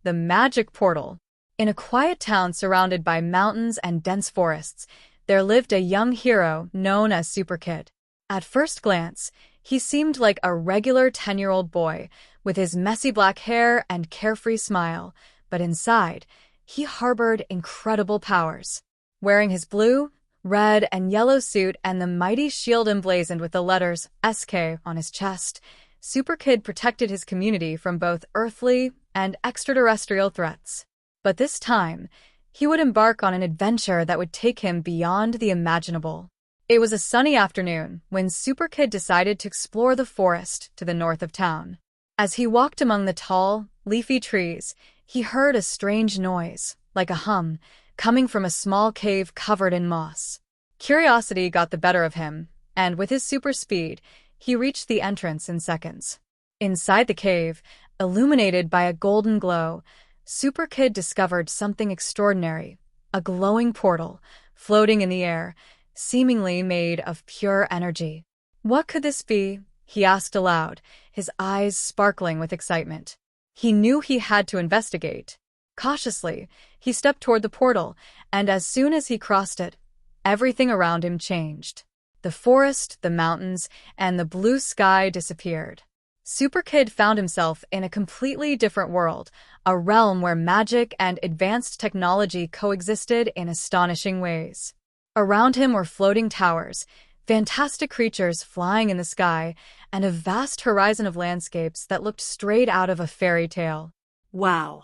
the magic portal. In a quiet town surrounded by mountains and dense forests, there lived a young hero known as SuperKid. At first glance, he seemed like a regular 10-year-old boy with his messy black hair and carefree smile, but inside, he harbored incredible powers. Wearing his blue, red, and yellow suit and the mighty shield emblazoned with the letters SK on his chest, SuperKid protected his community from both earthly and extraterrestrial threats. But this time, he would embark on an adventure that would take him beyond the imaginable. It was a sunny afternoon when SuperKid decided to explore the forest to the north of town. As he walked among the tall, leafy trees, he heard a strange noise, like a hum, coming from a small cave covered in moss. Curiosity got the better of him, and with his super speed, he reached the entrance in seconds. Inside the cave, illuminated by a golden glow, SuperKid discovered something extraordinary, a glowing portal, floating in the air, seemingly made of pure energy. What could this be? He asked aloud, his eyes sparkling with excitement. He knew he had to investigate. Cautiously, he stepped toward the portal, and as soon as he crossed it, everything around him changed. The forest, the mountains, and the blue sky disappeared. SuperKid found himself in a completely different world, a realm where magic and advanced technology coexisted in astonishing ways. Around him were floating towers, fantastic creatures flying in the sky, and a vast horizon of landscapes that looked straight out of a fairy tale. Wow!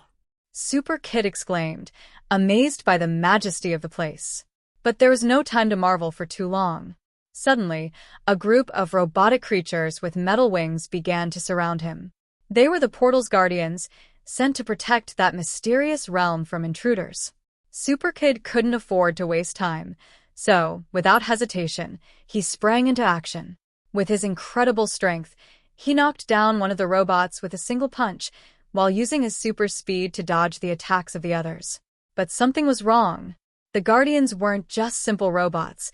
SuperKid exclaimed, amazed by the majesty of the place. But there was no time to marvel for too long. Suddenly, a group of robotic creatures with metal wings began to surround him. They were the portal's guardians, sent to protect that mysterious realm from intruders. SuperKid couldn't afford to waste time, so, without hesitation, he sprang into action. With his incredible strength, he knocked down one of the robots with a single punch, while using his super speed to dodge the attacks of the others. But something was wrong. The Guardians weren't just simple robots.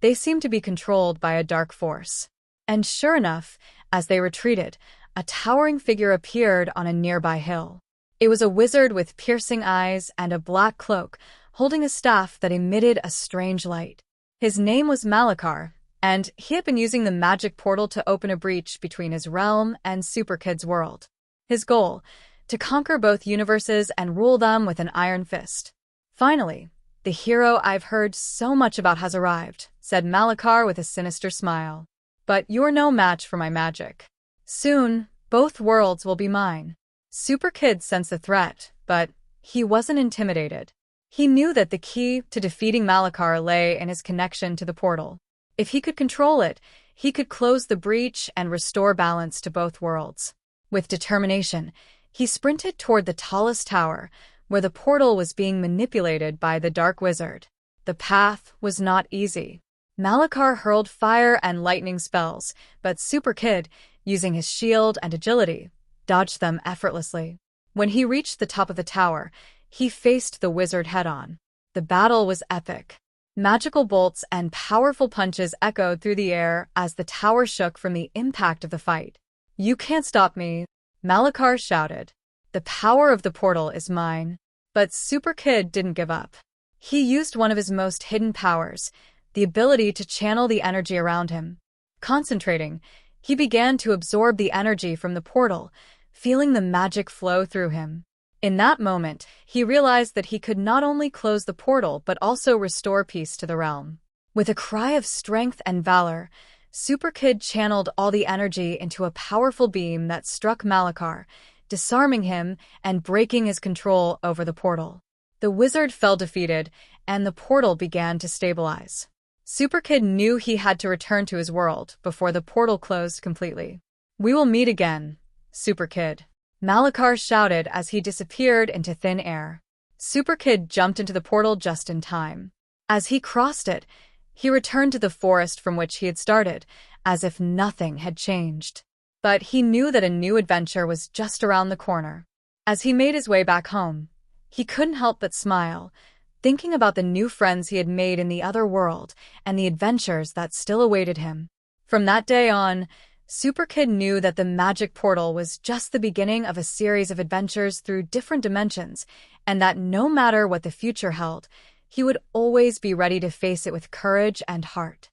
They seemed to be controlled by a dark force. And sure enough, as they retreated, a towering figure appeared on a nearby hill. It was a wizard with piercing eyes and a black cloak, holding a staff that emitted a strange light. His name was Malakar, and he had been using the magic portal to open a breach between his realm and SuperKid's world. His goal, to conquer both universes and rule them with an iron fist. Finally, the hero I've heard so much about has arrived, said Malakar with a sinister smile. But you're no match for my magic. Soon, both worlds will be mine. SuperKid sensed the threat, but he wasn't intimidated. He knew that the key to defeating Malakar lay in his connection to the portal. If he could control it, he could close the breach and restore balance to both worlds. With determination, he sprinted toward the tallest tower, where the portal was being manipulated by the Dark Wizard. The path was not easy. Malakar hurled fire and lightning spells, but SuperKid, using his shield and agility, dodged them effortlessly. When he reached the top of the tower, he faced the wizard head-on. The battle was epic. Magical bolts and powerful punches echoed through the air as the tower shook from the impact of the fight. "You can't stop me," Malakar shouted. "The power of the portal is mine." But SuperKid didn't give up. He used one of his most hidden powers, the ability to channel the energy around him. Concentrating, he began to absorb the energy from the portal, feeling the magic flow through him. In that moment, he realized that he could not only close the portal but also restore peace to the realm. With a cry of strength and valor, SuperKid channeled all the energy into a powerful beam that struck Malakar, disarming him and breaking his control over the portal. The wizard fell defeated, and the portal began to stabilize. SuperKid knew he had to return to his world before the portal closed completely. "We will meet again, SuperKid," Malakar shouted as he disappeared into thin air. SuperKid jumped into the portal just in time. As he crossed it, he returned to the forest from which he had started, as if nothing had changed. But he knew that a new adventure was just around the corner. As he made his way back home, he couldn't help but smile, thinking about the new friends he had made in the other world and the adventures that still awaited him. From that day on, SuperKid knew that the magic portal was just the beginning of a series of adventures through different dimensions, and that no matter what the future held, he would always be ready to face it with courage and heart.